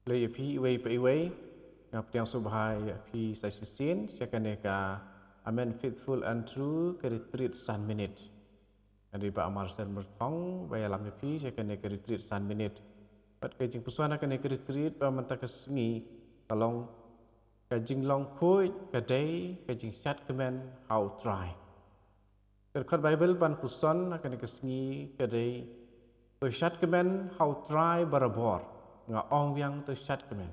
เลยพี่ไว้ไปไว้กับyang subhaiพี่ใส่สินเช่นกันเองamen faithful and true ก็ retreat 3 minute อันนี้pak Marcel bertong bayar lamพี่เช่นกันเอง retreat 3 minute ปัดกจิงpusana kan eng retreat pa mentak kesengi kalong kajing long kuy kadai kajing chat kemen how try terkhat Bible ban pusan akan kesengi kadai to chat kemen how try barabor nga ong yang to chat kemen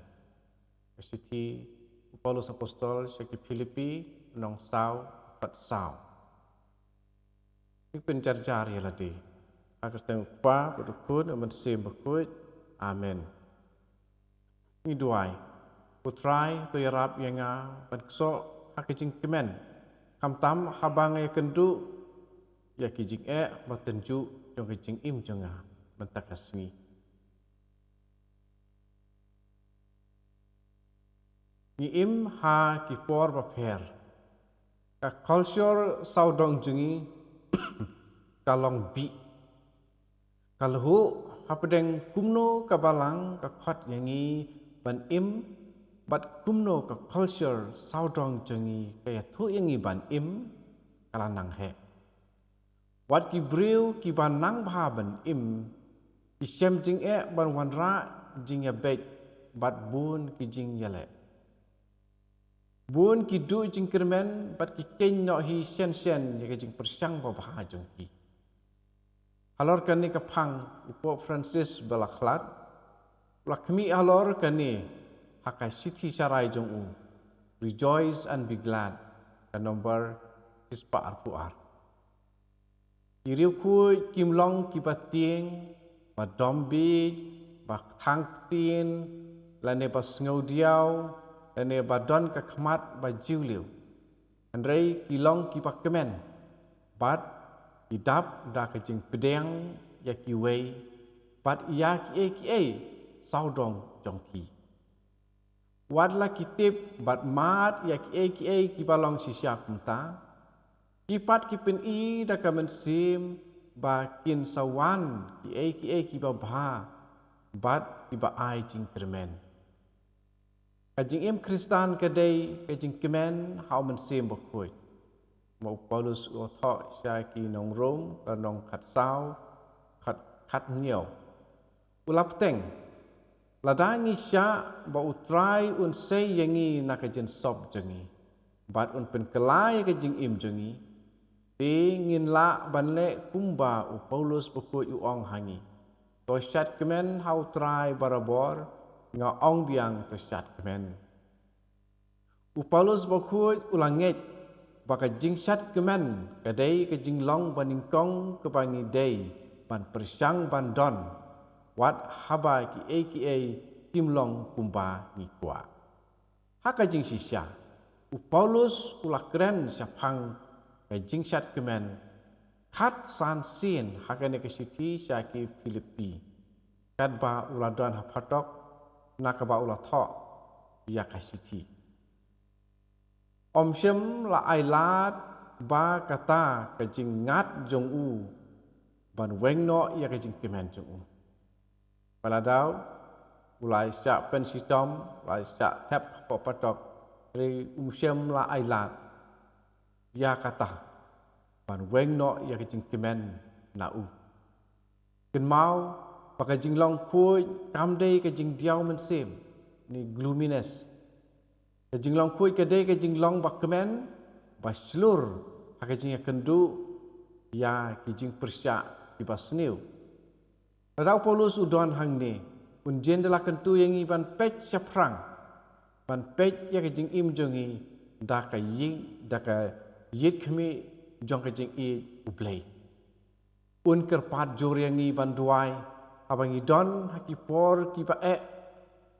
Siti Paulus Apostol Syaki Filipi nong sao pat sao. Ini pencar-car ya ladi. Akan tengok pa berdukun aman sim berkut. Amen. Ini duai. Putrai tu yarap yang ban keso hakijing kemen. Kam tam habang ya kendu ya kijing bertenju jong kijing im jonga mentakasni. Ni im ha kipor baper. Ka culture saudong jengi kalong bi. Kalhu hapadeng kumno kabalang ka khot yangi ban im bat kumno ka culture saudong jengi kaya thu yangi ban im kalanang he. Wat ki briu ki ban nang bha ban im ki sem jing ban wanra jing ya bet bat bun ki jing yale. Bun ki du jing kermen bat ki ken no hi sen sen ya jing persyang ba bha jong ki. Halor kani kapang upo Francis balaklat lakmi halor kani hakai siti sarai jong u rejoice and be glad ka nomor ispa arpuar. Kiriu ku kimlong kibatieng ba dombi ba thangtin lane ba snaudiau lane ba don ka khmat ba jiuliu andrei kilong kipakemen bat idap da kajing pedeng ya kiwei bat ya ki saudong jongki wadla kitip bat mat ya ki balong sisya kunta kipat kipin I da kamen sim ba kin sawan ki ba bha bat iba ai jing kermen kajing im Kristan kadai kajing kemen hau men sim bakoi mau Paulus otho syaki nong rom nong khat sao khat nhiều ulap teng ladangi sya ba utrai un sei yangi nakajin sob jengi bat un pen kelai kajing im jengi ngin la banle kumba u Paulus bakoi u ong hangi to syat kemen hau trai barabor nga ong biang to syat kemen u Paulus bakoi ulanget baka jingsat kemen kadai ke jinglong baningkong kebangi day ban persyang bandon wat haba ki timlong kumba ni kwa haka jing sisya u Paulus ulakren syapang ke jingsat kemen khat san sin haka ne ke siti syaki Filipi kat ba uladon hapatok nakaba ulatho ya kasiti Om Shem la ailat ba kata kajing ngat jong u ban weng no ya kajing kemen jong u. Paladau ulai syak pen sistem lai syak tap papatok ri Shem la ailat ya kata ban weng no ya kajing kemen na u. Ken mau pakajing long kuy kamdei kajing diau men sem ni gloominess kajing long kuy kadai kajing long bakkemen baslur kajing kendu ya kajing persya ibasniu Radau Paulus udon hangni unjen dela kentu yang iban pech saprang ban pech ya kajing im jongi da ka ying da ka yit khmi jong kajing I ublei un kerpat jor yang iban duai abang idon hakipor kiba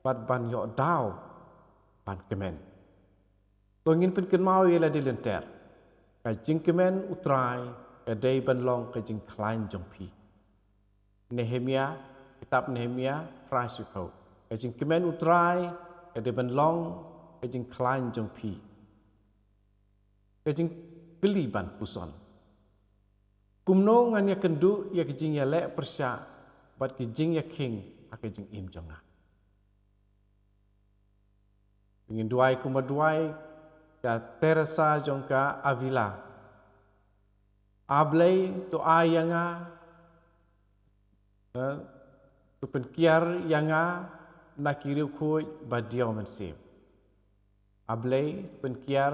bat ban yo dau ban kemen. Tongin pen kenmau ialah dilenter. Kajing kemen utrai, kadai ban long kajing klain jongpi. Nehemia, kitab Nehemia, prasukau. Kajing kemen utrai, kadai ban long kajing klain jongpi. Kajing geli ban puson. Kumno ngan ya kendu ya kajing ya lek persya, bat kajing ya king, kajing im jonga. Ingin duai kumaduai ka Teresa jongka Avila. Ablay to ayanga tu penkiar yanga nakiriu kuy badiau mensip. Ablay penkiar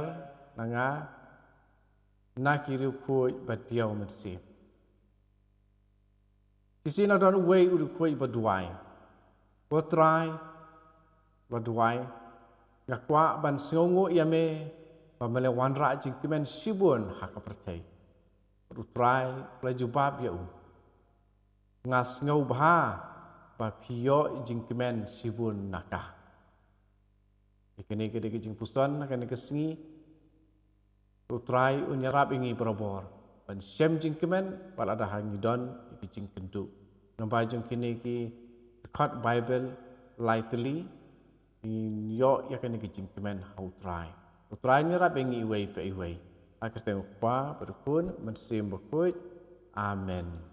nanga nakiriu kuy badiau mensip. Sisi na don uway uru kuy baduai. Potrai baduai ngakwa ban songo yame pamelewan ra jing kimen sibun hakapertei. Rutrai pelajubab ya ngas ngau bah ba pio jing kimen sibun nakah. Ikene gede jing puson kene kesengi rutrai unyarap ingi berobor. Ban sem jing kimen pal ada hangidon jing kendu. Nampai jing kene ki cut Bible lightly in yo yakene jing kimen hautrai. Utrai nyarap ingi iway pe iway. Akhirnya upah berkun mensim berkut. Amen.